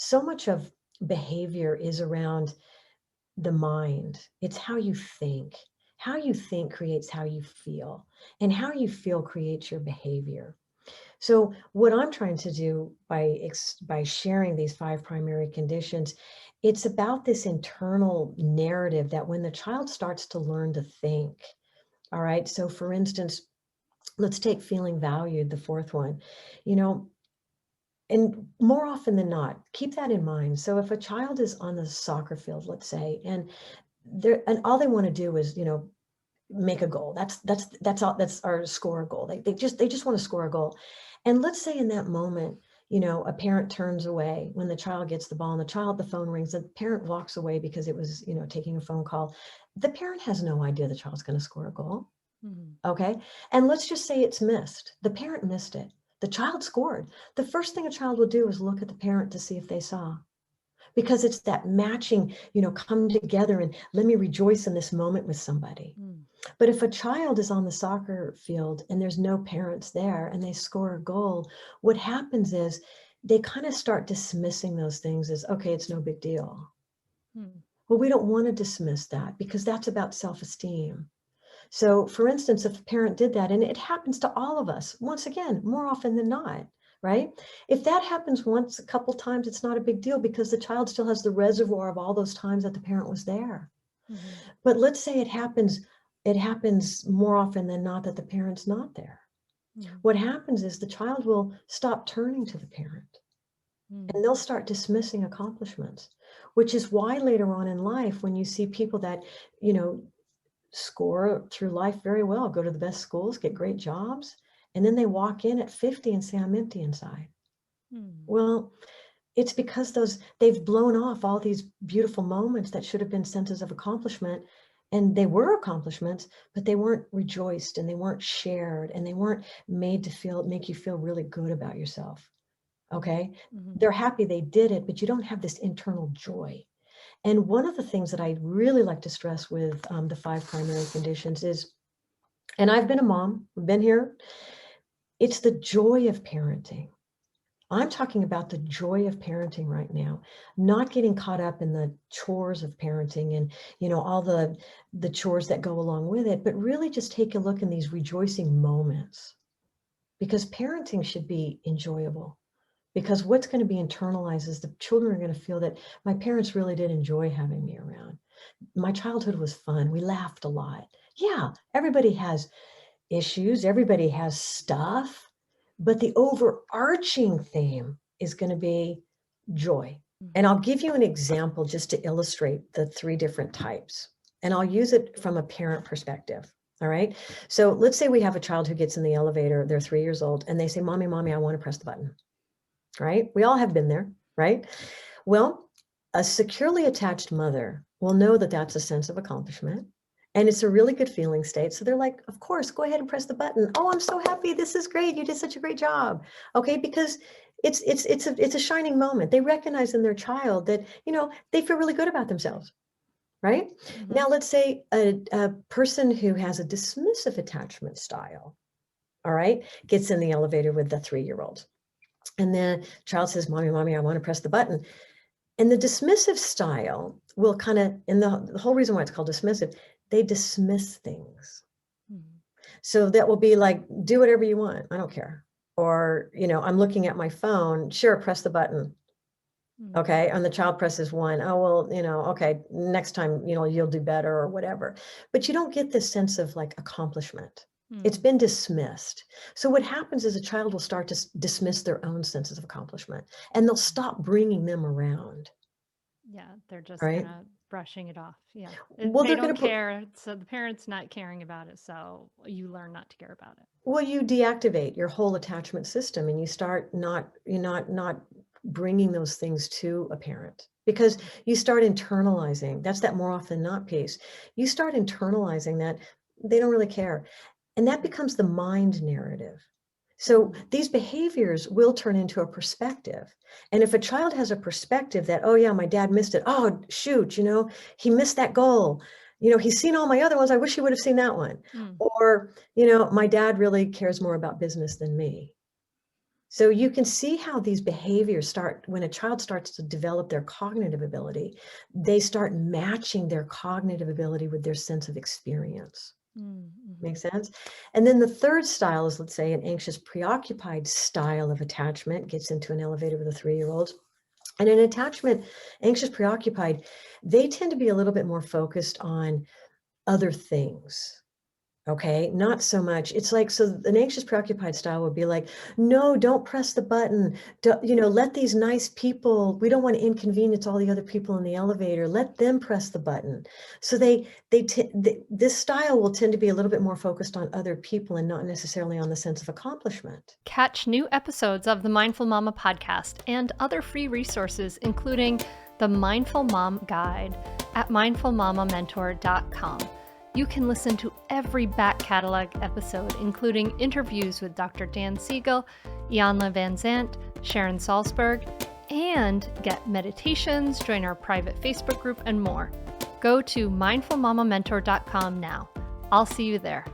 so much of behavior is around the mind. It's how you think. How you think creates how you feel, and how you feel creates your behavior. So what I'm trying to do by sharing these 5 primary conditions, it's about this internal narrative that when the child starts to learn to think, all right? So for instance, let's take feeling valued, the 4th one. You know, and more often than not, keep that in mind. So if a child is on the soccer field, let's say, and all they want to do is, make a goal. That's all, that's our score goal. They just want to score a goal. And let's say in that moment, a parent turns away when the child gets the ball, and the phone rings, the parent walks away because it was, taking a phone call. The parent has no idea the child's going to score a goal. Okay. And let's just say it's missed. The parent missed it. The child scored. The first thing a child will do is look at the parent to see if they saw, because it's that matching, come together and let me rejoice in this moment with somebody. But if a child is on the soccer field and there's no parents there and they score a goal, what happens is they kind of start dismissing those things as, okay, it's no big deal. Well, we don't want to dismiss that, because that's about self-esteem. So for instance, if a parent did that, and it happens to all of us, once again, more often than not, right? If that happens once, a couple times, it's not a big deal, because the child still has the reservoir of all those times that the parent was there. But let's say it happens more often than not that the parent's not there. What happens is the child will stop turning to the parent, and they'll start dismissing accomplishments, which is why later on in life, when you see people that, score through life very well, go to the best schools, get great jobs, and then they walk in at 50 and say, I'm empty inside. Well, it's because they've blown off all these beautiful moments that should have been senses of accomplishment, and they were accomplishments, but they weren't rejoiced, and they weren't shared, and they weren't made to make you feel really good about yourself. Okay. They're happy they did it, but you don't have this internal joy. And one of the things that I really like to stress with the 5 primary conditions is, and I've been a mom, I've been here, it's the joy of parenting. I'm talking about the joy of parenting right now, not getting caught up in the chores of parenting and, all the chores that go along with it, but really just take a look in these rejoicing moments, because parenting should be enjoyable. Because what's going to be internalized is the children are going to feel that my parents really did enjoy having me around. My childhood was fun. We laughed a lot. Yeah, everybody has issues. Everybody has stuff. But the overarching theme is going to be joy. And I'll give you an example just to illustrate the 3 different types. And I'll use it from a parent perspective. All right. So let's say we have a child who gets in the elevator. They're 3 years old, and they say, Mommy, I want to press the button. Right? We all have been there, right? Well, a securely attached mother will know that that's a sense of accomplishment, and it's a really good feeling state. So they're like, of course, go ahead and press the button. Oh, I'm so happy. This is great. You did such a great job. Okay. Because it's a shining moment. They recognize in their child that, they feel really good about themselves. Right? Now, let's say a person who has a dismissive attachment style, all right, gets in the elevator with the 3-year-old. And the child says, Mommy, I want to press the button. And the dismissive style will kind of, and the whole reason why it's called dismissive, they dismiss things. So that will be like, do whatever you want. I don't care. Or, I'm looking at my phone. Sure, press the button. Okay. And the child presses 1. Oh, well, okay, next time, you'll do better or whatever. But you don't get this sense of like accomplishment. It's been dismissed. So what happens is a child will start to dismiss their own senses of accomplishment, and they'll stop bringing them around. Yeah, they're just Right? kind of brushing it off. Yeah. Well, They they're don't going to put, care. So the parent's not caring about it. So you learn not to care about it. well, you deactivate your whole attachment system, and you start not bringing those things to a parent, because you start internalizing. That's that more often than not piece. You start internalizing that they don't really care. And that becomes the mind narrative. So these behaviors will turn into a perspective. And if a child has a perspective that, oh yeah, my dad missed it. Oh, shoot, he missed that goal. He's seen all my other ones. I wish he would have seen that one. Or, my dad really cares more about business than me. So you can see how these behaviors start when a child starts to develop their cognitive ability, they start matching their cognitive ability with their sense of experience. Mm-hmm. Make sense? And then the third style is, let's say, an anxious preoccupied style of attachment, gets into an elevator with a 3-year-old. And an attachment, anxious preoccupied, they tend to be a little bit more focused on other things. Okay, not so much. It's like, so an anxious preoccupied style would be like, no, don't press the button. Let these nice people, we don't want to inconvenience all the other people in the elevator. Let them press the button. So this style will tend to be a little bit more focused on other people and not necessarily on the sense of accomplishment. Catch new episodes of the Mindful Mama podcast and other free resources, including the Mindful Mom Guide at mindfulmamamentor.com. You can listen to every back catalog episode, including interviews with Dr. Dan Siegel, Ianla Van Zandt, Sharon Salzberg, and get meditations, join our private Facebook group, and more. Go to mindfulmamamentor.com now. I'll see you there.